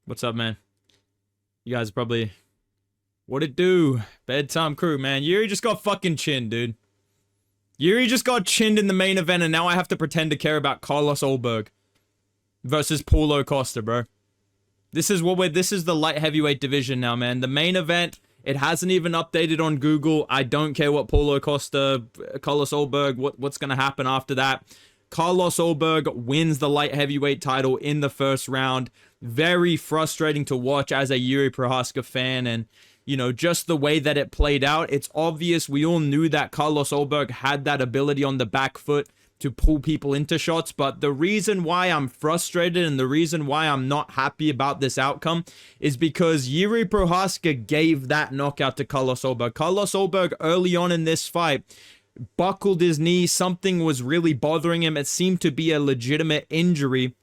What's up, man? You guys probably... What it do? Bedtime crew, man. Yuri just got fucking chinned, dude. Yuri just got chinned in the main event, and now I have to pretend to care about Carlos Ulberg versus Paulo Costa, bro. This is the light heavyweight division now, man. The main event, it hasn't even updated on Google. I don't care what Paulo Costa, Carlos Ulberg, what's gonna happen after that. Carlos Ulberg wins the light heavyweight title in the first round. Very frustrating to watch as a Yuri Prochazka fan, and you know, just the way that it played out, it's obvious. We all knew that Carlos Ulberg had that ability on the back foot to pull people into shots, but the reason why I'm frustrated and the reason why I'm not happy about this outcome is because Yuri Prochazka gave that knockout to Carlos Ulberg. Carlos Ulberg, early on in this fight, buckled his knee. Something was really bothering him. It seemed to be a legitimate injury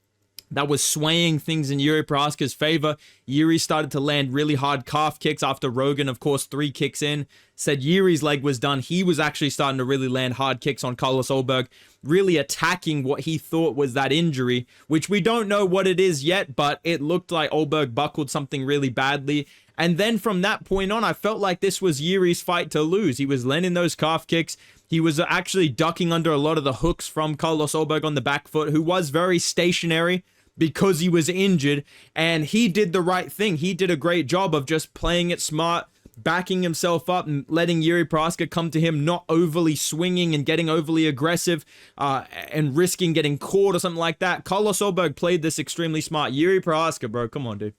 that was swaying things in Yuri Prochazka's favor. Yuri started to land really hard calf kicks after Rogan, of course, 3 kicks in, said Yuri's leg was done. He was actually starting to really land hard kicks on Carlos Ulberg, really attacking what he thought was that injury, which we don't know what it is yet, but it looked like Ulberg buckled something really badly. And then from that point on, I felt like this was Yuri's fight to lose. He was landing those calf kicks. He was actually ducking under a lot of the hooks from Carlos Ulberg on the back foot, who was very stationary because he was injured, and he did the right thing. He did a great job of just playing it smart, backing himself up and letting Yuri Prochazka come to him, not overly swinging and getting overly aggressive and risking getting caught or something like that. Carlos Ulberg played this extremely smart. Yuri Prochazka, bro, come on, dude.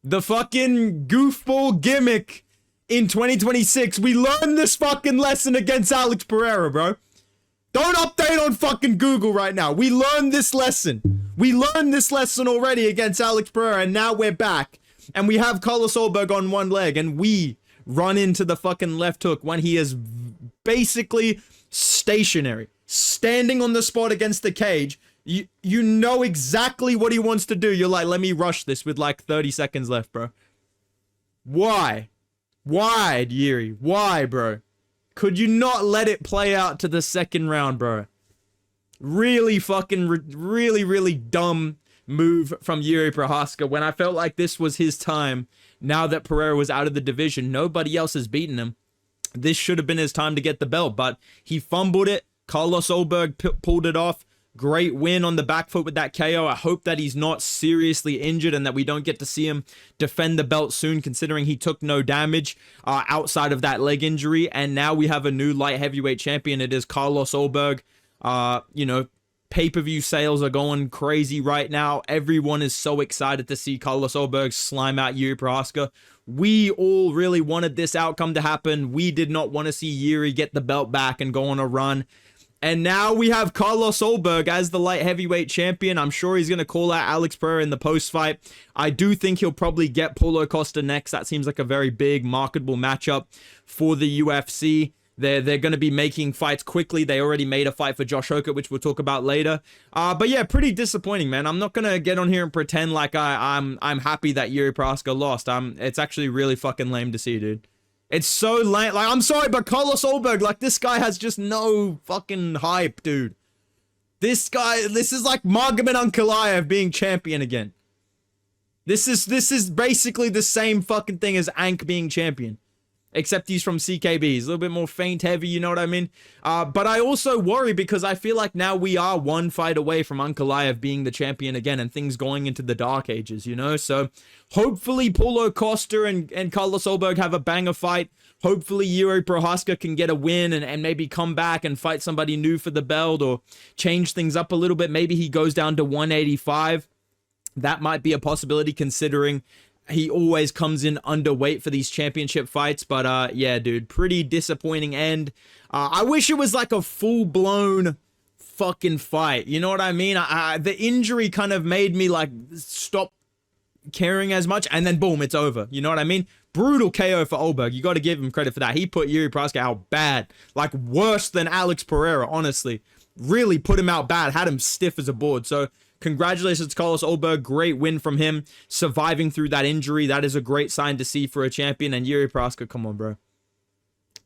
The fucking goofball gimmick in 2026. We learned this fucking lesson against Alex Pereira, bro. Don't update on fucking Google right now. We learned this lesson. We learned this lesson already against Alex Pereira, and now we're back. And we have Carlos Ulberg on one leg, and we run into the fucking left hook when he is basically stationary, standing on the spot against the cage. You know exactly what he wants to do. You're like, let me rush this with like 30 seconds left, bro. Why? Why, Yuri? Why, bro? Could you not let it play out to the second round, bro? Really fucking, really dumb move from Yuri Prochazka when I felt like this was his time. Now that Pereira was out of the division, nobody else has beaten him. This should have been his time to get the belt, but he fumbled it. Carlos Ulberg pulled it off. Great win on the back foot with that KO. I hope that he's not seriously injured and that we don't get to see him defend the belt soon, considering he took no damage outside of that leg injury. And now we have a new light heavyweight champion. It is Carlos Ulberg. You know, pay-per-view sales are going crazy right now. Everyone is so excited to see Carlos Ulberg slime out Yuri Prochazka. We all really wanted this outcome to happen. We did not want to see Yuri get the belt back and go on a run. And now we have Carlos Ulberg as the light heavyweight champion. I'm sure he's going to call out Alex Pereira in the post-fight. I do think he'll probably get Paulo Costa next. That seems like a very big, marketable matchup for the UFC. They're going to be making fights quickly. They already made a fight for Josh Hokett, which we'll talk about later. But yeah, pretty disappointing, man. I'm not going to get on here and pretend like I'm happy that Yuri Prochazka lost. It's actually really fucking lame to see, dude. It's so lame. Like, I'm sorry, but Carlos Ulberg, like, this guy has just no fucking hype, dude. This is like Magomed Ankalaev being champion again. This is basically the same fucking thing as Ank being champion. Except he's from CKB. He's a little bit more feint heavy, you know what I mean? But I also worry because I feel like now we are one fight away from Ankalaev being the champion again and things going into the dark ages, you know? So hopefully Paulo Costa and Carlos Ulberg have a banger fight. Hopefully Yuri Prochazka can get a win and maybe come back and fight somebody new for the belt or change things up a little bit. Maybe he goes down to 185. That might be a possibility considering he always comes in underweight for these championship fights. But yeah, dude, pretty disappointing end. I wish it was like a full-blown fucking fight. You know what I mean? The injury kind of made me like stop caring as much, and then boom, it's over. You know what I mean? Brutal KO for Ulberg. You got to give him credit for that. He put Yuri Prochazka out bad. Like worse than Alex Pereira, honestly. Really put him out bad. Had him stiff as a board. So congratulations, Carlos Ulberg. Great win from him. Surviving through that injury. That is a great sign to see for a champion. And Yuri Prochazka, come on, bro.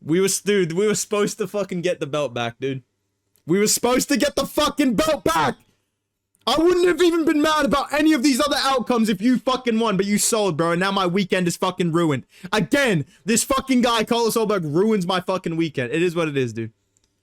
We were supposed to fucking get the belt back, dude. We were supposed to get the fucking belt back. I wouldn't have even been mad about any of these other outcomes if you fucking won, but you sold, bro, and now my weekend is fucking ruined. Again, this fucking guy, Carlos Solberg, ruins my fucking weekend. It is what it is, dude.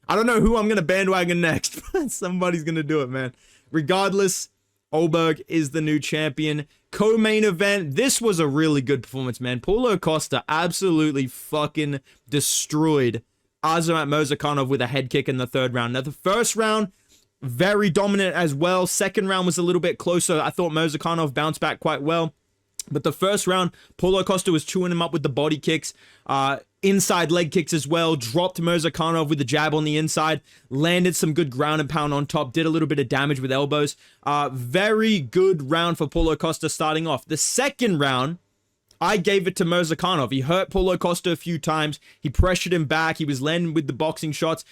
I don't know who I'm gonna bandwagon next, but somebody's gonna do it, man. Regardless, Solberg is the new champion. Co-main event, this was a really good performance, man. Paulo Costa absolutely fucking destroyed Azamat Murzakanov with a head kick in the third round. Now, the first round, very dominant as well. Second round was a little bit closer. I thought Murzakanov bounced back quite well. But the first round, Paulo Costa was chewing him up with the body kicks, inside leg kicks as well, dropped Murzakanov with the jab on the inside, landed some good ground and pound on top, did a little bit of damage with elbows. Very good round for Paulo Costa starting off. The second round, I gave it to Murzakanov. He hurt Paulo Costa a few times. He pressured him back. He was landing with the boxing shots,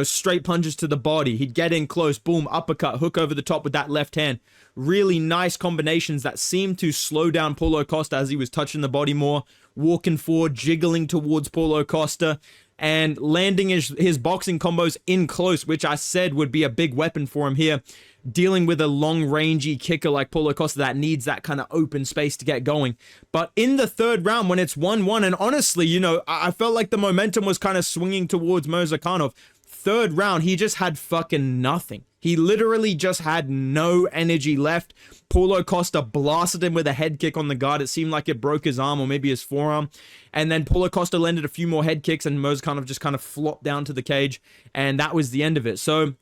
straight punches to the body. He'd get in close, boom, uppercut, hook over the top with that left hand. Really nice combinations that seemed to slow down Paulo Costa as he was touching the body more, walking forward, jiggling towards Paulo Costa, and landing his boxing combos in close, which I said would be a big weapon for him here, dealing with a long-rangey kicker like Paulo Costa that needs that kind of open space to get going. But in the third round, when it's 1-1, and honestly, I felt like the momentum was kind of swinging towards Murzakanov. Third round, he just had fucking nothing. He literally just had no energy left. Paulo Costa blasted him with a head kick on the guard. It seemed like it broke his arm or maybe his forearm. And then Paulo Costa landed a few more head kicks and Murzakanov just kind of flopped down to the cage. And that was the end of it. So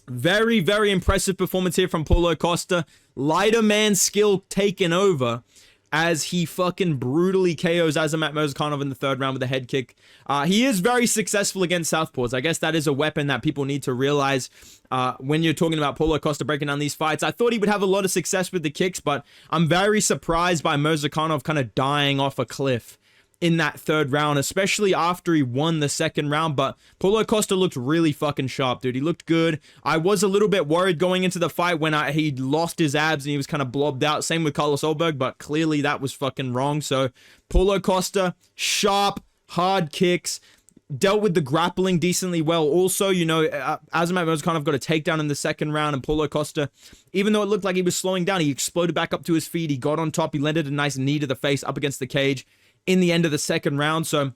very, very impressive performance here from Paulo Costa. Lighter man skill taken over as he fucking brutally KOs Azamat Murzakanov in the third round with a head kick. He is very successful against southpaws. I guess that is a weapon that people need to realize when you're talking about Paulo Costa breaking down these fights. I thought he would have a lot of success with the kicks, but I'm very surprised by Murzakanov kind of dying off a cliff in that third round, especially after he won the second round. But Paulo Costa looked really fucking sharp, dude. He looked good. I was a little bit worried going into the fight when he lost his abs and he was kind of blobbed out. Same with Carlos Solberg, but clearly that was fucking wrong. So Paulo Costa, sharp, hard kicks, dealt with the grappling decently well. Also, Azamat Murzakanov got a takedown in the second round, and Paulo Costa, even though it looked like he was slowing down, he exploded back up to his feet. He got on top. He landed a nice knee to the face up against the cage in the end of the second round. So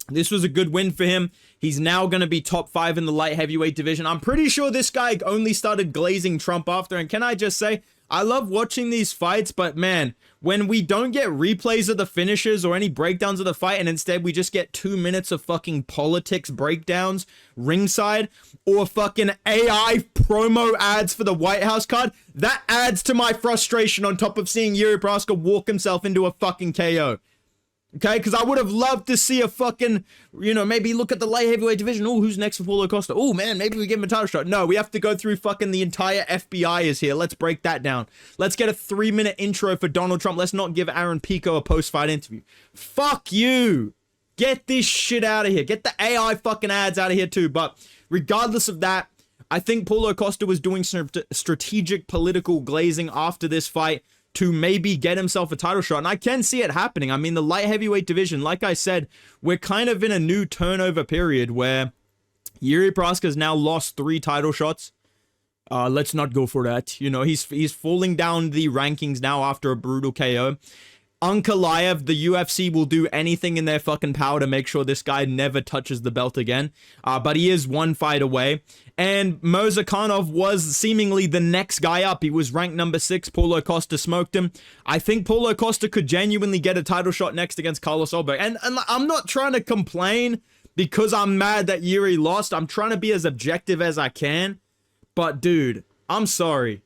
this was a good win for him. He's now going to be top 5 in the light heavyweight division. I'm pretty sure this guy only started glazing Trump after. And can I just say, I love watching these fights, but man, when we don't get replays of the finishes or any breakdowns of the fight, and instead we just get 2 minutes of fucking politics breakdowns ringside, or fucking AI promo ads for the White House card, that adds to my frustration on top of seeing Yuri Prochazka walk himself into a fucking KO. Okay, because I would have loved to see a fucking, maybe look at the light heavyweight division. Oh, who's next for Paulo Costa? Oh, man, maybe we give him a title shot. No, we have to go through fucking the entire FBI is here. Let's break that down. Let's get a 3-minute intro for Donald Trump. Let's not give Aaron Pico a post-fight interview. Fuck you. Get this shit out of here. Get the AI fucking ads out of here too. But regardless of that, I think Paulo Costa was doing some strategic political glazing after this fight to maybe get himself a title shot. And I can see it happening. I mean, the light heavyweight division, like I said, we're kind of in a new turnover period where Yuri Prochazka has now lost 3 title shots. Let's not go for that. He's falling down the rankings now after a brutal KO. Ankalaev, the UFC will do anything in their fucking power to make sure this guy never touches the belt again. But he is 1 fight away. And Murzakanov was seemingly the next guy up. He was ranked number 6. Paulo Costa smoked him. I think Paulo Costa could genuinely get a title shot next against Carlos Solberg. And I'm not trying to complain because I'm mad that Yuri lost. I'm trying to be as objective as I can. But dude, I'm sorry.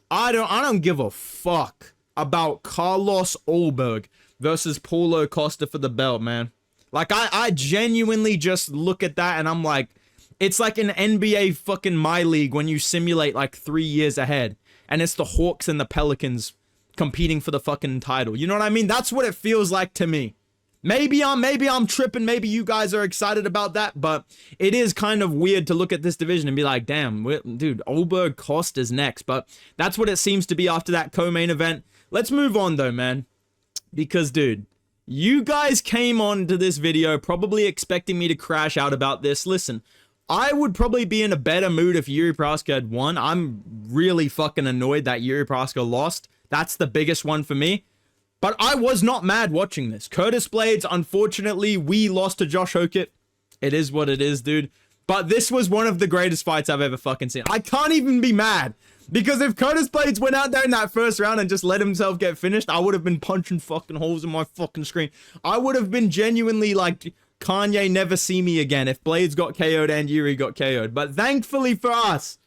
I don't give a fuck about Carlos Solberg versus Paulo Costa for the belt, man. Like, I genuinely just look at that and I'm like, it's like an NBA fucking My League when you simulate like 3 years ahead and it's the Hawks and the Pelicans competing for the fucking title. You know what I mean? That's what it feels like to me. Maybe I'm tripping. Maybe you guys are excited about that, but it is kind of weird to look at this division and be like, damn, dude, Solberg Costa's next. But that's what it seems to be after that co-main event. Let's move on though, man. Because, dude, you guys came on to this video probably expecting me to crash out about this. Listen, I would probably be in a better mood if Yuri Prochazka had won. I'm really fucking annoyed that Yuri Prochazka lost. That's the biggest one for me. But I was not mad watching this. Curtis Blaydes, unfortunately, we lost to Josh Hokett. It is what it is, dude. But this was one of the greatest fights I've ever fucking seen. I can't even be mad. Because if Curtis Blaydes went out there in that first round and just let himself get finished, I would have been punching fucking holes in my fucking screen. I would have been genuinely like, Kanye never see me again if Blaydes got KO'd and Yuri got KO'd. But thankfully for us,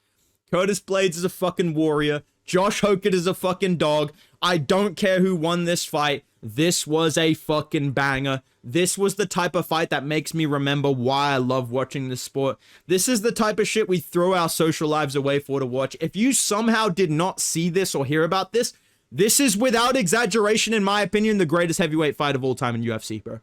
Curtis Blaydes is a fucking warrior. Josh Hokett is a fucking dog. I don't care who won this fight. This was a fucking banger. This was the type of fight that makes me remember why I love watching this sport. This is the type of shit we throw our social lives away for to watch. If you somehow did not see this or hear about this, this is without exaggeration, in my opinion, the greatest heavyweight fight of all time in UFC, bro.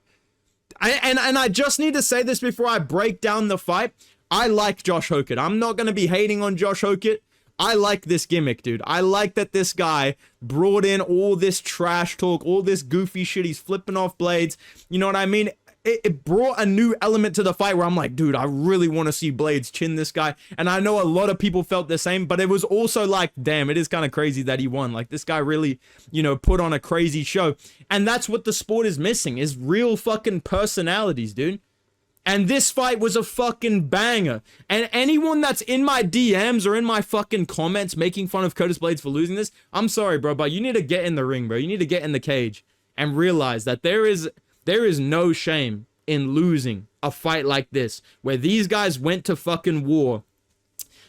And I just need to say this before I break down the fight. I like Josh Hokett. I'm not going to be hating on Josh Hokett. I like this gimmick, dude. I like that this guy brought in all this trash talk, all this goofy shit. He's flipping off Blaydes. You know what I mean? It brought a new element to the fight where I'm like, dude, I really want to see Blaydes chin this guy. And I know a lot of people felt the same, but it was also like, damn, it is kind of crazy that he won. Like, this guy really, you know, put on a crazy show. And that's what the sport is missing, is real fucking personalities, dude. And this fight was a fucking banger. And anyone that's in my DMs or in my fucking comments making fun of Curtis Blaydes for losing this, I'm sorry, bro, but you need to get in the ring, bro. You need to get in the cage and realize that there is no shame in losing a fight like this, where these guys went to fucking war,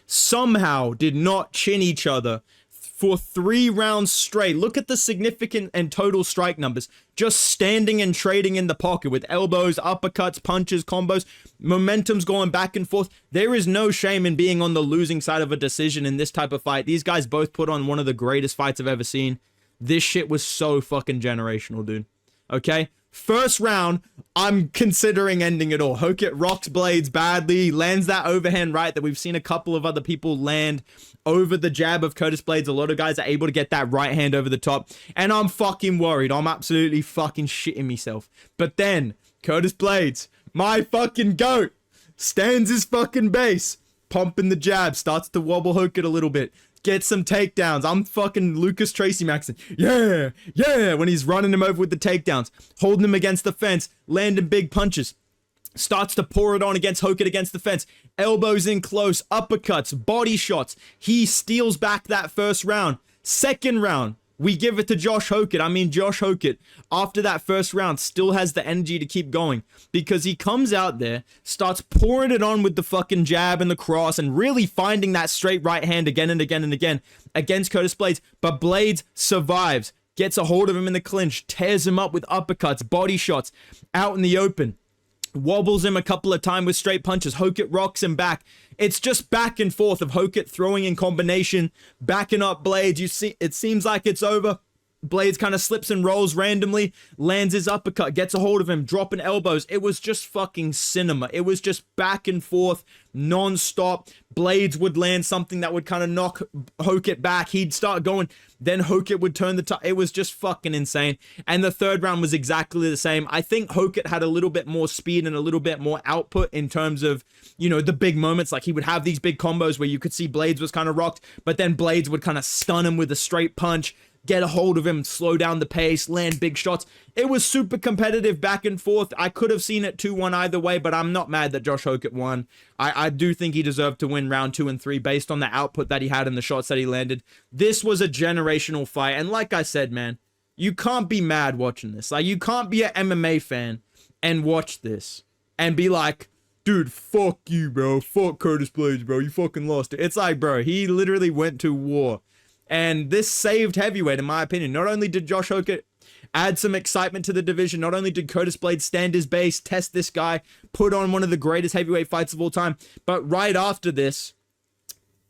somehow did not chin each other for 3 rounds straight. Look at the significant and total strike numbers. Just standing and trading in the pocket with elbows, uppercuts, punches, combos. Momentum's going back and forth. There is no shame in being on the losing side of a decision in this type of fight. These guys both put on one of the greatest fights I've ever seen. This shit was so fucking generational, dude. Okay? First round, I'm considering ending it all. Hokett rocks Blaydes badly, lands that overhand right that we've seen a couple of other people land over the jab of Curtis Blaydes. A lot of guys are able to get that right hand over the top, and I'm fucking worried. I'm absolutely fucking shitting myself. But then, Curtis Blaydes, my fucking GOAT, stands his fucking base, pumping the jab, starts to wobble Hokett a little bit. Get some takedowns. I'm fucking Lucas Tracy Maxson. Yeah, yeah, when he's running him over with the takedowns. Holding him against the fence. Landing big punches. Starts to pour it on against Hokett against the fence. Elbows in close. Uppercuts. Body shots. He steals back that first round. Second round, we give it to Josh Hokett. I mean, Josh Hokett, after that first round, still has the energy to keep going. Because he comes out there, starts pouring it on with the fucking jab and the cross, and really finding that straight right hand again and again and again against Curtis Blaydes. But Blaydes survives, gets a hold of him in the clinch, tears him up with uppercuts, body shots, out in the open. Wobbles him a couple of times with straight punches. Hokett rocks him back. It's just back and forth of Hokett throwing in combination, backing up Blaydes. You see, it seems like it's over. Blaydes kind of slips and rolls randomly, lands his uppercut, gets a hold of him, dropping elbows. It was just fucking cinema. It was just back and forth, non-stop. Blaydes would land something that would kind of knock Hokett back. He'd start going, then Hokett would turn the it was just fucking insane. And the third round was exactly the same. I think Hokett had a little bit more speed and a little bit more output in terms of, you know, the big moments. Like, he would have these big combos where you could see Blaydes was kind of rocked, but then Blaydes would kind of stun him with a straight punch, get a hold of him, slow down the pace, land big shots. It was super competitive back and forth. I could have seen it 2-1 either way, but I'm not mad that Josh Hokett won. I do think he deserved to win round 2 and 3 based on the output that he had and the shots that he landed. This was a generational fight, and like I said, man, you can't be mad watching this. Like, you can't be an MMA fan and watch this and be like, dude, fuck you, bro. Fuck Curtis Blaydes, bro. You fucking lost it. It's like, bro, he literally went to war. And this saved heavyweight, in my opinion. Not only did Josh Hokett add some excitement to the division, not only did Curtis Blaydes stand his base, test this guy, put on one of the greatest heavyweight fights of all time, but right after this,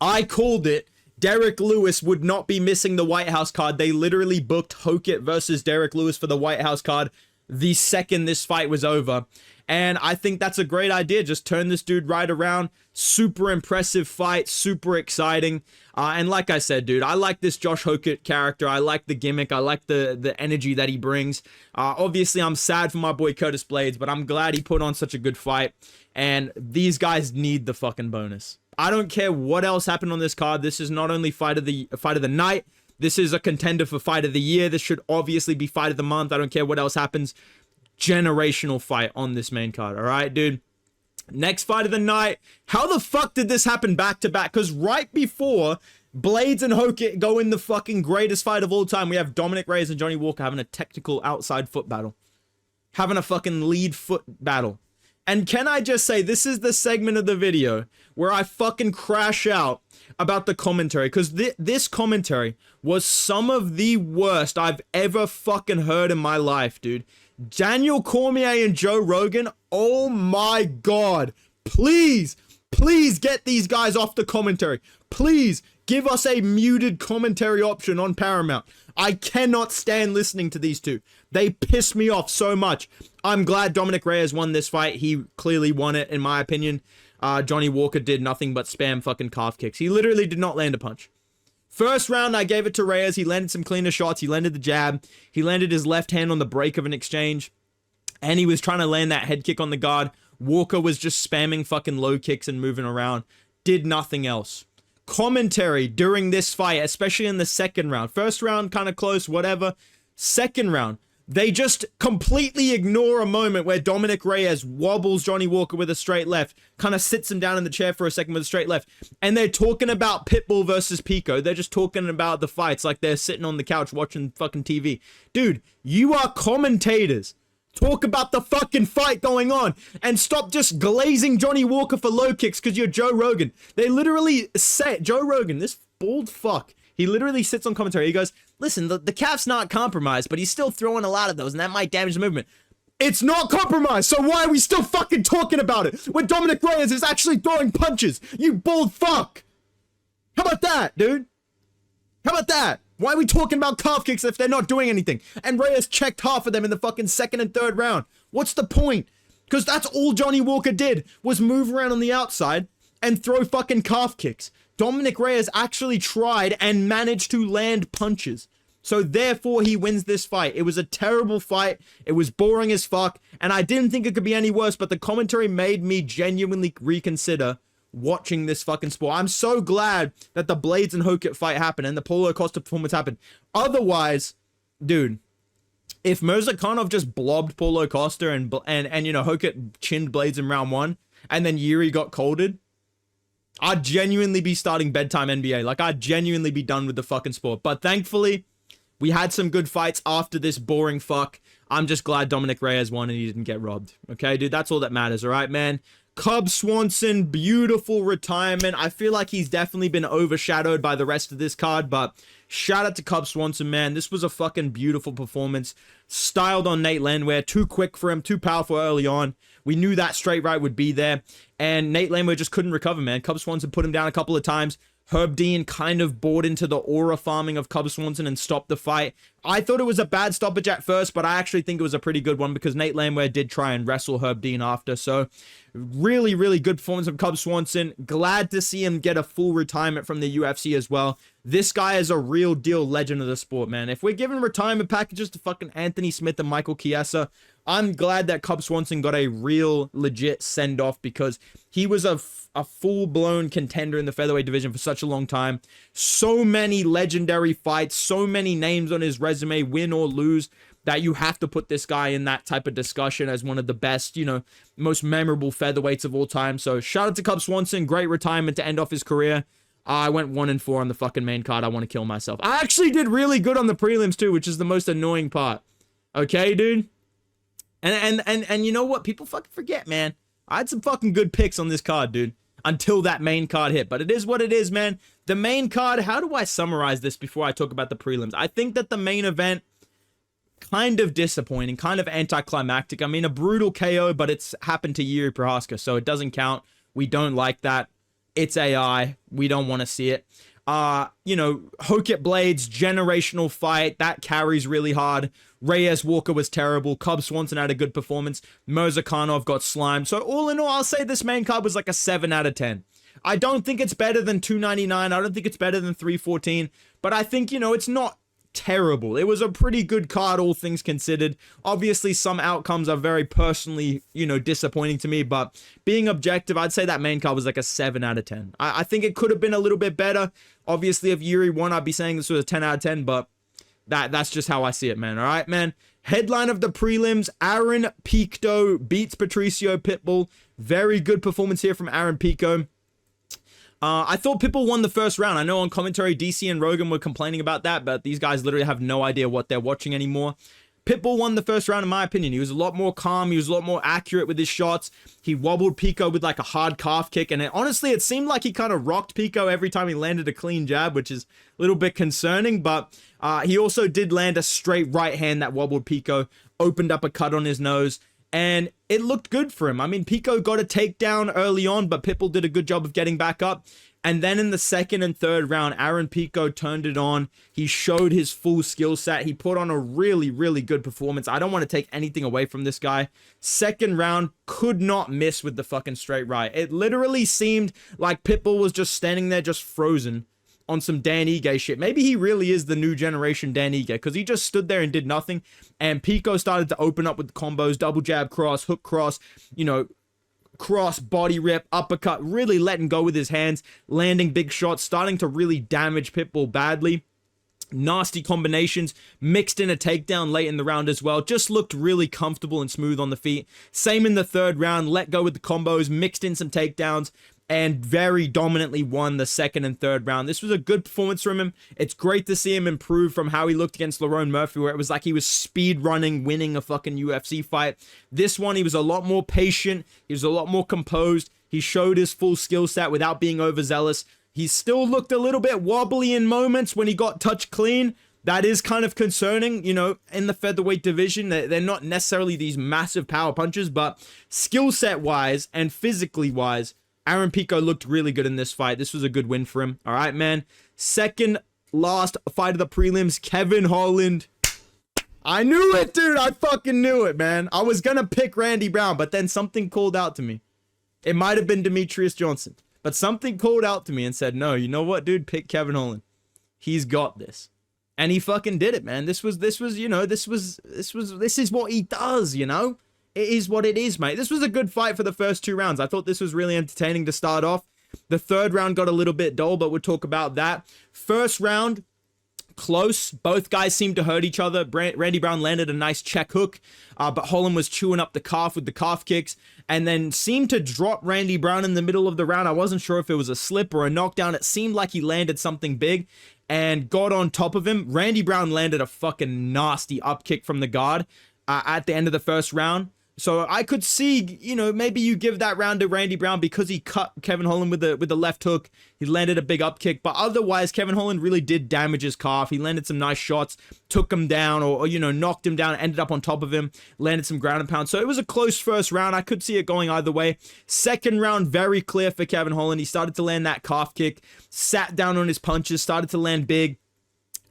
I called it. Derek Lewis would not be missing the White House card. They literally booked Hokett versus Derek Lewis for the White House card the second this fight was over. And I think that's a great idea. Just turn this dude right around. Super impressive fight. Super exciting. And like I said, dude, I like this Josh Hokett character. I like the gimmick. I like the energy that he brings. Obviously, I'm sad for my boy Curtis Blades, but I'm glad he put on such a good fight. And these guys need the fucking bonus. I don't care what else happened on this card. This is not only fight of the night. This is a contender for fight of the year. This should obviously be fight of the month. I don't care what else happens. Generational fight on this main card. All right, dude. Next fight of the night. How the fuck did this happen back to back? Because right before Blades and Hokett go in the fucking greatest fight of all time, we have Dominic Reyes and Johnny Walker having a technical outside foot battle. Having a fucking lead foot battle. And can I just say, this is the segment of the video where I fucking crash out about the commentary. Because this commentary was some of the worst I've ever fucking heard in my life, dude. Daniel Cormier and Joe Rogan, oh my god. Please get these guys off the commentary. Please give us a muted commentary option on Paramount. I cannot stand listening to these two. They piss me off so much. I'm glad Dominic Reyes won this fight. He clearly won it, in my opinion. Johnny Walker did nothing but spam fucking calf kicks. He literally did not land a punch. First round, I gave it to Reyes. He landed some cleaner shots. He landed the jab. He landed his left hand on the break of an exchange. And he was trying to land that head kick on the guard. Walker was just spamming fucking low kicks and moving around. Did nothing else. Commentary during this fight, especially in the second round. First round, kind of close, whatever. Second round, they just completely ignore a moment where Dominic Reyes wobbles Johnny Walker with a straight left, kind of sits him down in the chair for a second with a straight left, and they're talking about Pitbull versus Pico. They're just talking about the fights like they're sitting on the couch watching fucking TV. Dude, you are commentators. Talk about the fucking fight going on and stop just glazing Johnny Walker for low kicks because you're Joe Rogan. They literally say, Joe Rogan, this bald fuck, he literally sits on commentary. He goes, listen, the calf's not compromised, but he's still throwing a lot of those and that might damage the movement. It's not compromised, so why are we still fucking talking about it when Dominic Reyes is actually throwing punches? You bald fuck. How about that, dude? How about that? Why are we talking about calf kicks if they're not doing anything? And Reyes checked half of them in the fucking second and third round. What's the point? Because that's all Johnny Walker did was move around on the outside and throw fucking calf kicks. Dominic Reyes actually tried and managed to land punches. So therefore he wins this fight. It was a terrible fight. It was boring as fuck. And I didn't think it could be any worse, but the commentary made me genuinely reconsider watching this fucking sport. I'm so glad that the Blades and Hokett fight happened and the Paulo Costa performance happened. Otherwise, dude, if Mirzakhanov just blobbed Paulo Costa and you know, Hokett chinned Blades in round one and then Yuri got colded, I'd genuinely be starting bedtime NBA. Like, I'd genuinely be done with the fucking sport. But thankfully, we had some good fights after this boring fuck. I'm just glad Dominic Reyes won and he didn't get robbed. Okay, dude, that's all that matters, all right, man? Cub Swanson, beautiful retirement. I feel like he's definitely been overshadowed by the rest of this card, but shout out to Cub Swanson, man. This was a fucking beautiful performance. Styled on Nate Landwehr. Too quick for him, too powerful early on. We knew that straight right would be there, and Nate Landwehr just couldn't recover, man. Cub Swanson put him down a couple of times. Herb Dean kind of bought into the aura farming of Cub Swanson and stopped the fight. I thought it was a bad stoppage at first, but I actually think it was a pretty good one because Nate Landwehr did try and wrestle Herb Dean after. So really, really good performance from Cub Swanson. Glad to see him get a full retirement from the UFC as well. This guy is a real deal legend of the sport, man. If we're giving retirement packages to fucking Anthony Smith and Michael Chiesa, I'm glad that Cub Swanson got a real legit send-off because he was a full-blown contender in the featherweight division for such a long time. So many legendary fights, so many names on his resume, win or lose, that you have to put this guy in that type of discussion as one of the best, you know, most memorable featherweights of all time. So shout out to Cub Swanson. Great retirement to end off his career. I went 1-4 on the fucking main card. I want to kill myself. I actually did really good on the prelims too, which is the most annoying part. Okay, dude? And you know what? People fucking forget, man. I had some fucking good picks on this card, dude. Until that main card hit. But it is what it is, man. The main card, how do I summarize this before I talk about the prelims? I think that the main event, kind of disappointing, kind of anticlimactic. I mean, a brutal KO, but it's happened to Yuri Prohaska, so it doesn't count. We don't like that. It's AI. We don't want to see it. You know, Hokit Blades, generational fight. That carries really hard. Reyes Walker was terrible. Cub Swanson had a good performance. Mirzakhanov got slimed. So all in all, I'll say this main card was like a 7 out of 10. I don't think it's better than 299. I don't think it's better than 314. But I think, you know, it's not terrible. It was a pretty good card, all things considered. Obviously, some outcomes are very personally, you know, disappointing to me. But being objective, I'd say that main card was like a 7 out of 10. I think it could have been a little bit better. Obviously, if Yuri won, I'd be saying this was a 10 out of 10. But that's just how I see it, man. All right, man. Headline of the prelims, Aaron Pico beats Patricio Pitbull. Very good performance here from Aaron Pico. I thought Pitbull won the first round. I know on commentary, DC and Rogan were complaining about that, but these guys literally have no idea what they're watching anymore. Pitbull won the first round, in my opinion. He was a lot more calm. He was a lot more accurate with his shots. He wobbled Pico with like a hard calf kick. And honestly, it seemed like he kind of rocked Pico every time he landed a clean jab, which is a little bit concerning. But he also did land a straight right hand that wobbled Pico, opened up a cut on his nose. And it looked good for him. I mean, Pico got a takedown early on, but Pitbull did a good job of getting back up. And then in the second and third round, Aaron Pico turned it on. He showed his full skill set. He put on a really, really good performance. I don't want to take anything away from this guy. Second round, could not miss with the fucking straight right. It literally seemed like Pitbull was just standing there just frozen on some Dan Ige shit. Maybe he really is the new generation Dan Ige, because he just stood there and did nothing. And Pico started to open up with combos, double jab cross, hook cross, you know, cross, body rip, uppercut, really letting go with his hands, landing big shots, starting to really damage Pitbull badly. Nasty combinations, mixed in a takedown late in the round as well. Just looked really comfortable and smooth on the feet. Same in the third round, let go with the combos, mixed in some takedowns, and very dominantly won the second and third round. This was a good performance from him. It's great to see him improve from how he looked against Lerone Murphy, where it was like he was speed running, winning a fucking UFC fight. This one, he was a lot more patient. He was a lot more composed. He showed his full skill set without being overzealous. He still looked a little bit wobbly in moments when he got touched clean. That is kind of concerning, you know, in the featherweight division. They're not necessarily these massive power punches, but skill set wise and physically wise, Aaron Pico looked really good in this fight. This was a good win for him. All right, man. Second last fight of the prelims, Kevin Holland. I knew it, dude. I fucking knew it, man. I was going to pick Randy Brown, but then something called out to me. It might have been Demetrius Johnson, but something called out to me and said, no, you know what, dude? Pick Kevin Holland. He's got this. And he fucking did it, man. This is what he does, you know? It is what it is, mate. This was a good fight for the first two rounds. I thought this was really entertaining to start off. The third round got a little bit dull, but we'll talk about that. First round, close. Both guys seemed to hurt each other. Randy Brown landed a nice check hook, but Holland was chewing up the calf with the calf kicks and then seemed to drop Randy Brown in the middle of the round. I wasn't sure if it was a slip or a knockdown. It seemed like he landed something big and got on top of him. Randy Brown landed a fucking nasty up kick from the guard at the end of the first round. So I could see, you know, maybe you give that round to Randy Brown because he cut Kevin Holland with the left hook. He landed a big up kick, but otherwise Kevin Holland really did damage his calf. He landed some nice shots, took him down or you know, knocked him down, ended up on top of him, landed some ground and pound. So it was a close first round. I could see it going either way. Second round, very clear for Kevin Holland. He started to land that calf kick, sat down on his punches, started to land big,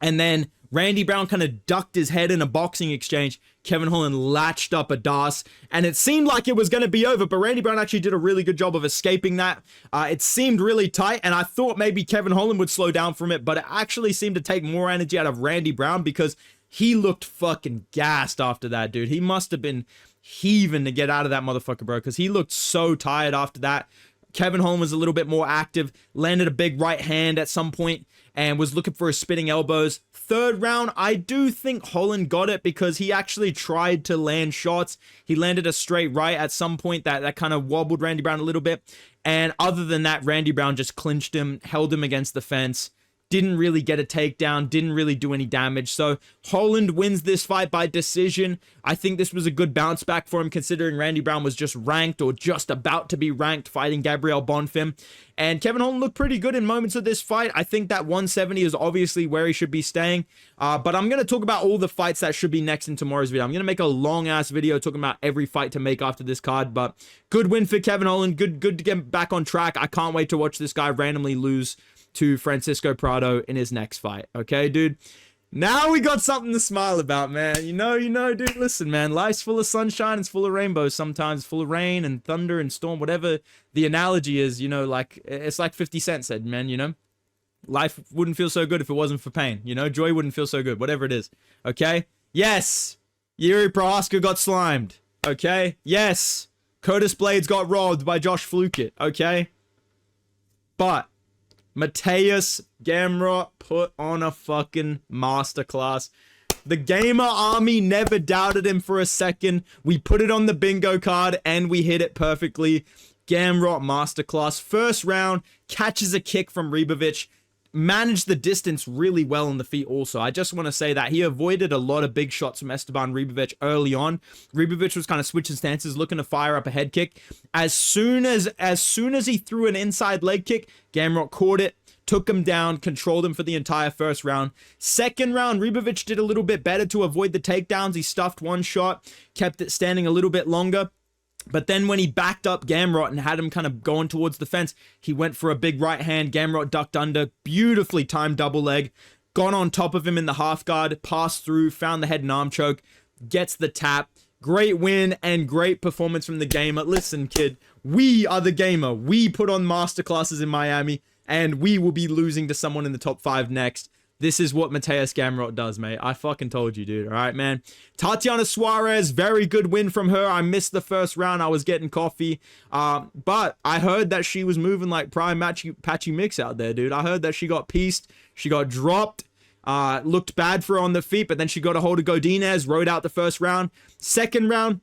and then Randy Brown kind of ducked his head in a boxing exchange. Kevin Holland latched up a DAS, and it seemed like it was going to be over, but Randy Brown actually did a really good job of escaping that. It seemed really tight, and I thought maybe Kevin Holland would slow down from it, but it actually seemed to take more energy out of Randy Brown because he looked fucking gassed after that, dude. He must have been heaving to get out of that motherfucker, bro, because he looked so tired after that. Kevin Holland was a little bit more active, landed a big right hand at some point, and was looking for his spinning elbows. Third round, I do think Holland got it because he actually tried to land shots. He landed a straight right at some point that kind of wobbled Randy Brown a little bit. And other than that, Randy Brown just clinched him, held him against the fence. Didn't really get a takedown, didn't really do any damage. So Holland wins this fight by decision. I think this was a good bounce back for him considering Randy Brown was just ranked or just about to be ranked fighting Gabriel Bonfim. And Kevin Holland looked pretty good in moments of this fight. I think that 170 is obviously where he should be staying. But I'm going to talk about all the fights that should be next in tomorrow's video. I'm going to make a long-ass video talking about every fight to make after this card. But good win for Kevin Holland. Good to get back on track. I can't wait to watch this guy randomly lose to Francisco Prado in his next fight. Okay, dude? Now we got something to smile about, man. You know, dude. Listen, man. Life's full of sunshine. It's full of rainbows sometimes. It's full of rain and thunder and storm. Whatever the analogy is, you know, like, it's like 50 Cent said, man, you know? Life wouldn't feel so good if it wasn't for pain. You know? Joy wouldn't feel so good. Whatever it is. Okay? Yes. Yuri Prohaska got slimed. Okay? Yes. Curtis Blades got robbed by Josh Luque. Okay? But Mateus Gamrot put on a fucking masterclass. The gamer army never doubted him for a second. We put it on the bingo card and we hit it perfectly. Gamrot masterclass. First round, catches a kick from Ribovic. Managed the distance really well on the feet also. I just want to say that he avoided a lot of big shots from Esteban Ribovic early on. Ribovic was kind of switching stances, looking to fire up a head kick. As soon as he threw an inside leg kick, Gamrot caught it, took him down, controlled him for the entire first round. Second round, Ribovic did a little bit better to avoid the takedowns. He stuffed one shot, kept it standing a little bit longer. But then when he backed up Gamrot and had him kind of going towards the fence, he went for a big right hand. Gamrot ducked under, beautifully timed double leg, got on top of him in the half guard, passed through, found the head and arm choke, gets the tap. Great win and great performance from the gamer. Listen, kid, we are the gamer. We put on masterclasses in Miami, and we will be losing to someone in the top 5 next. This is what Mateus Gamrot does, mate. I fucking told you, dude. All right, man. Tatiana Suarez, very good win from her. I missed the first round. I was getting coffee. But I heard that she was moving like prime Patchy Mix out there, dude. I heard that she got pieced. She got dropped. Looked bad for her on the feet, but then she got a hold of Godinez, rode out the first round. Second round,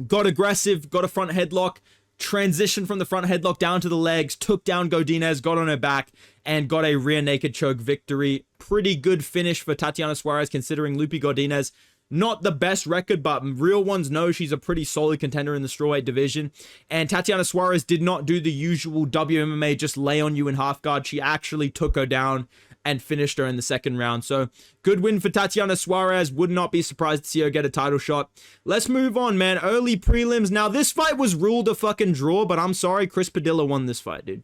got aggressive, got a front headlock. Transitioned from the front headlock down to the legs, took down Godinez, got on her back, and got a rear naked choke victory. Pretty good finish for Tatiana Suarez, considering Luque Godinez, not the best record, but real ones know she's a pretty solid contender in the strawweight division. And Tatiana Suarez did not do the usual WMMA, just lay on you in half guard. She actually took her down and finished her in the second round. So good win for Tatiana Suarez. Would not be surprised to see her get a title shot. Let's move on, man. Early prelims. Now, this fight was ruled a fucking draw, but I'm sorry, Chris Padilla won this fight, dude.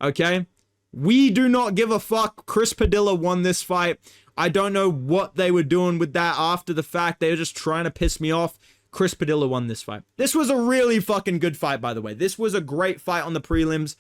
Okay? We do not give a fuck. Chris Padilla won this fight. I don't know what they were doing with that after the fact. They were just trying to piss me off. Chris Padilla won this fight. This was a really fucking good fight, by the way. This was a great fight on the prelims.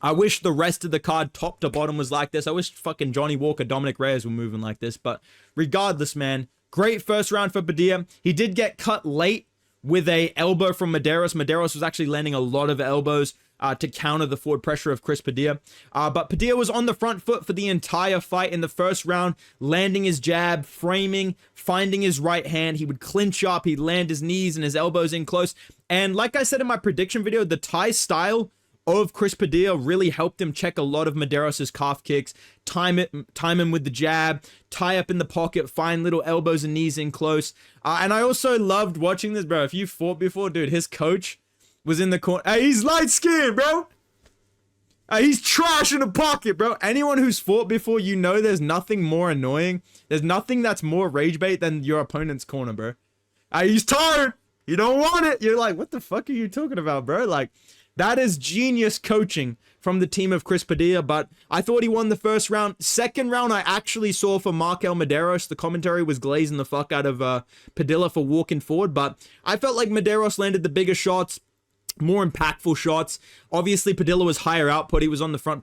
I wish the rest of the card, top to bottom, was like this. I wish fucking Johnny Walker, Dominic Reyes were moving like this. But regardless, man, great first round for Padilla. He did get cut late with a elbow from Medeiros. Medeiros was actually landing a lot of elbows to counter the forward pressure of Chris Padilla. But Padilla was on the front foot for the entire fight in the first round, landing his jab, framing, finding his right hand. He would clinch up, he'd land his knees and his elbows in close. And like I said in my prediction video, the Thai style of Chris Padilla really helped him check a lot of Medeiros' calf kicks, time him with the jab, tie up in the pocket, find little elbows and knees in close. And I also loved watching this, bro. If you fought before, dude, his coach was in the corner. Hey, he's light skinned, bro. He's trash in the pocket, bro. Anyone who's fought before, you know there's nothing more annoying. There's nothing that's more rage bait than your opponent's corner, bro. He's tired. You don't want it. You're like, what the fuck are you talking about, bro? Like, that is genius coaching from the team of Chris Padilla, but I thought he won the first round. Second round, I actually saw for Markel Medeiros. The commentary was glazing the fuck out of Padilla for walking forward, but I felt like Medeiros landed the bigger shots, more impactful shots. Obviously, Padilla was higher output. He was on the front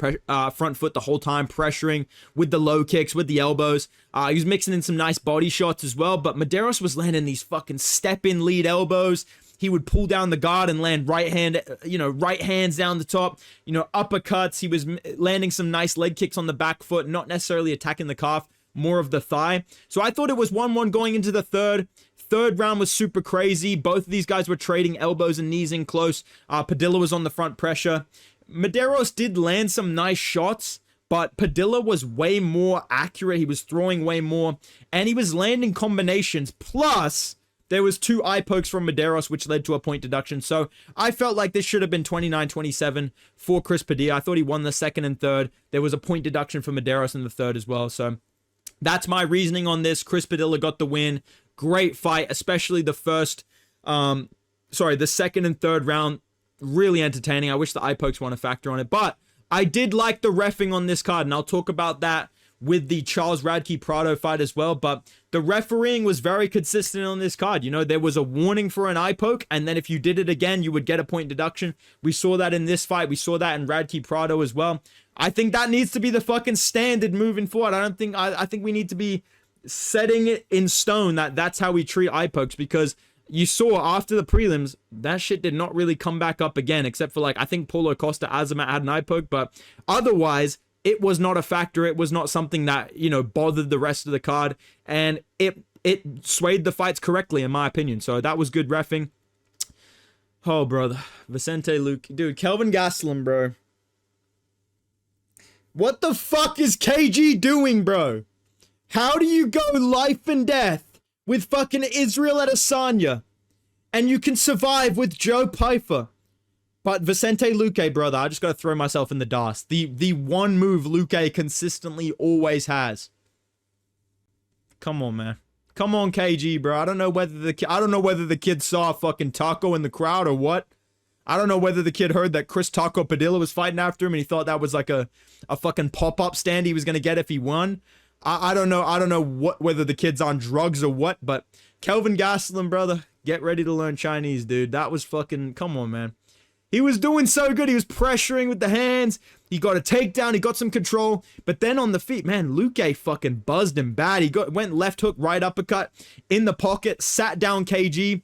foot the whole time, pressuring with the low kicks, with the elbows. He was mixing in some nice body shots as well, but Medeiros was landing these fucking step-in lead elbows. He would pull down the guard and land right hands down the top, uppercuts. He was landing some nice leg kicks on the back foot, not necessarily attacking the calf, more of the thigh. So I thought it was 1-1 going into the third. Third round was super crazy. Both of these guys were trading elbows and knees in close. Padilla was on the front pressure. Medeiros did land some nice shots, but Padilla was way more accurate. He was throwing way more, and he was landing combinations. Plus, there was 2 eye pokes from Medeiros, which led to a point deduction. So I felt like this should have been 29-27 for Chris Padilla. I thought he won the second and third. There was a point deduction for Medeiros in the third as well. So that's my reasoning on this. Chris Padilla got the win. Great fight, especially the second and third round. Really entertaining. I wish the eye pokes weren't a factor on it. But I did like the reffing on this card, and I'll talk about that with the Charles Radtke Prado fight as well, but the refereeing was very consistent on this card. You know, there was a warning for an eye poke, and then if you did it again, you would get a point deduction. We saw that in this fight. We saw that in Radtke Prado as well. I think that needs to be the fucking standard moving forward. I think we need to be setting it in stone that that's how we treat eye pokes, because you saw after the prelims, that shit did not really come back up again, except for like, I think Paulo Costa Azamat had an eye poke, but otherwise, it was not a factor. It was not something that, you know, bothered the rest of the card, and it swayed the fights correctly, in my opinion. So that was good reffing. Oh, brother. Vicente Luque. Dude, Kelvin Gastelum, bro. What the fuck is KG doing, bro? How do you go life and death with fucking Israel Adesanya, and you can survive with Joe Pyfer? But Vicente Luque, brother, I just got to throw myself in the dust. The one move Luque consistently always has. Come on, man. Come on, KG, bro. I don't know whether the kid saw fucking Taco in the crowd or what. I don't know whether the kid heard that Chris Taco Padilla was fighting after him and he thought that was like a fucking pop-up stand he was going to get if he won. I don't know whether the kid's on drugs or what, but Kelvin Gastelum, brother, get ready to learn Chinese, dude. That was fucking, come on, man. He was doing so good. He was pressuring with the hands. He got a takedown. He got some control. But then on the feet, man, Luque fucking buzzed him bad. He went left hook, right uppercut in the pocket, sat down KG.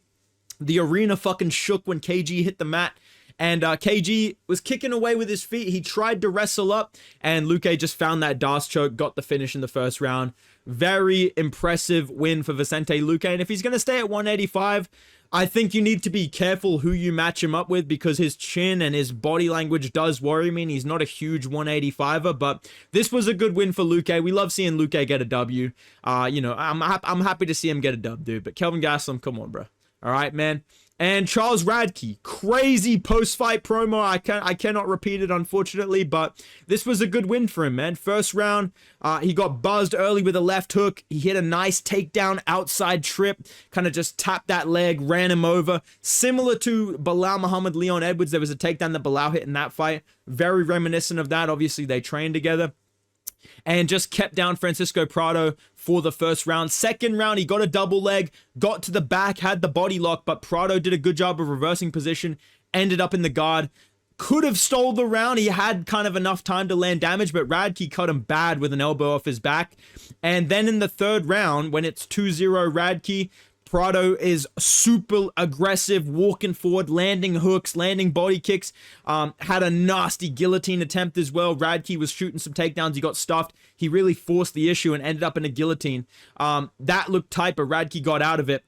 The arena fucking shook when KG hit the mat. And KG was kicking away with his feet. He tried to wrestle up, and Luque just found that Das choke, got the finish in the first round. Very impressive win for Vicente Luque. And if he's going to stay at 185, I think you need to be careful who you match him up with, because his chin and his body language does worry me, and he's not a huge 185er, but this was a good win for Luque. We love seeing Luque get a W. You know, I'm happy to see him get a dub, dude. But Kelvin Gastelum, come on, bro. All right, man. And Charles Radtke, crazy post-fight promo. I cannot repeat it, unfortunately, but this was a good win for him, man. First round, he got buzzed early with a left hook. He hit a nice takedown outside trip, kind of just tapped that leg, ran him over. Similar to Bilal Muhammad Leon Edwards, there was a takedown that Bilal hit in that fight. Very reminiscent of that. Obviously, they trained together. And just kept down Francisco Prado for the first round. Second round, he got a double leg, got to the back, had the body lock, but Prado did a good job of reversing position, ended up in the guard. Could have stole the round. He had kind of enough time to land damage, but Radtke cut him bad with an elbow off his back. And then in the third round, when it's 2-0 Radtke, Prado is super aggressive, walking forward, landing hooks, landing body kicks. Had a nasty guillotine attempt as well. Radtke was shooting some takedowns. He got stuffed. He really forced the issue and ended up in a guillotine. That looked tight, but Radtke got out of it.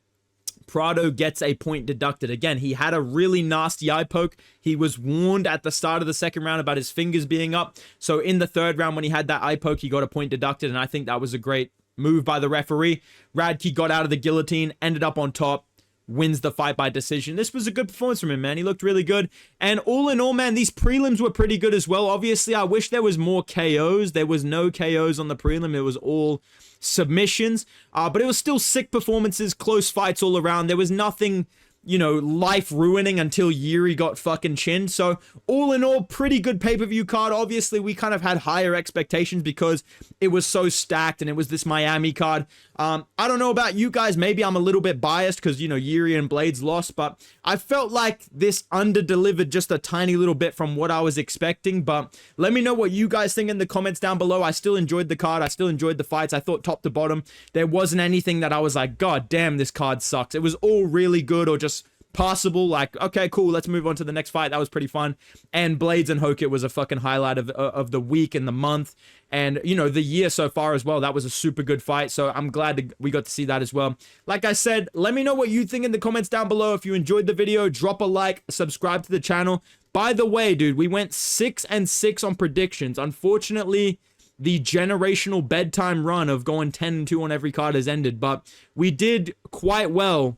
Prado gets a point deducted. Again, he had a really nasty eye poke. He was warned at the start of the second round about his fingers being up. So in the third round, when he had that eye poke, he got a point deducted, and I think that was a great move by the referee. Radtke got out of the guillotine, ended up on top, wins the fight by decision. This was a good performance from him, man. He looked really good. And all in all, man, these prelims were pretty good as well. Obviously, I wish there was more KOs. There was no KOs on the prelim. It was all submissions. But it was still sick performances, close fights all around. There was nothing, you know, life-ruining until Yuri got fucking chinned. So, all in all, pretty good pay-per-view card. Obviously, we kind of had higher expectations because it was so stacked and it was this Miami card. I don't know about you guys. Maybe I'm a little bit biased because, you know, Yuri and Blades lost, but I felt like this under-delivered just a tiny little bit from what I was expecting. But let me know what you guys think in the comments down below. I still enjoyed the card. I still enjoyed the fights. I thought top to bottom, there wasn't anything that I was like, God damn, this card sucks. It was all really good or just possible, like, okay, cool, let's move on to the next fight. That was pretty fun. And Blades and Hokit was a fucking highlight of the week and the month and, you know, the year so far as well. That was a super good fight, so I'm glad we got to see that as well. Like I said, let me know what you think in the comments down below. If you enjoyed the video, drop a like, subscribe to the channel. By the way, dude, we went 6-6 on predictions. Unfortunately, the generational bedtime run of going 10-2 on every card has ended, but we did quite well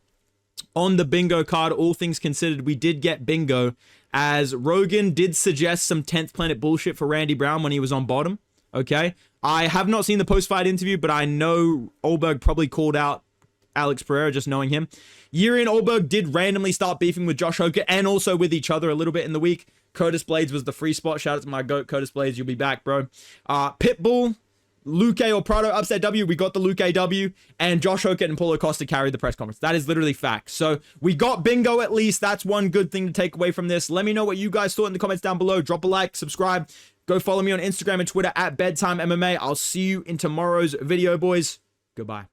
on the bingo card. All things considered, we did get bingo, as Rogan did suggest some 10th planet bullshit for Randy Brown when he was on bottom. Okay, I have not seen the post-fight interview, but I know Olberg probably called out Alex Pereira, just knowing him. Yuri and Allberg did randomly start beefing with Josh Hoker and also with each other a little bit in the week. Curtis Blades was the free spot. Shout out to my goat, Curtis Blades. You'll be back, bro. Pitbull, Luque or Prado, upset W. We got the Luque W. And Josh Hoker and Paulo Costa carried the press conference. That is literally facts. So we got bingo at least. That's one good thing to take away from this. Let me know what you guys thought in the comments down below. Drop a like, subscribe. Go follow me on Instagram and Twitter at Bedtime MMA. I'll see you in tomorrow's video, boys. Goodbye.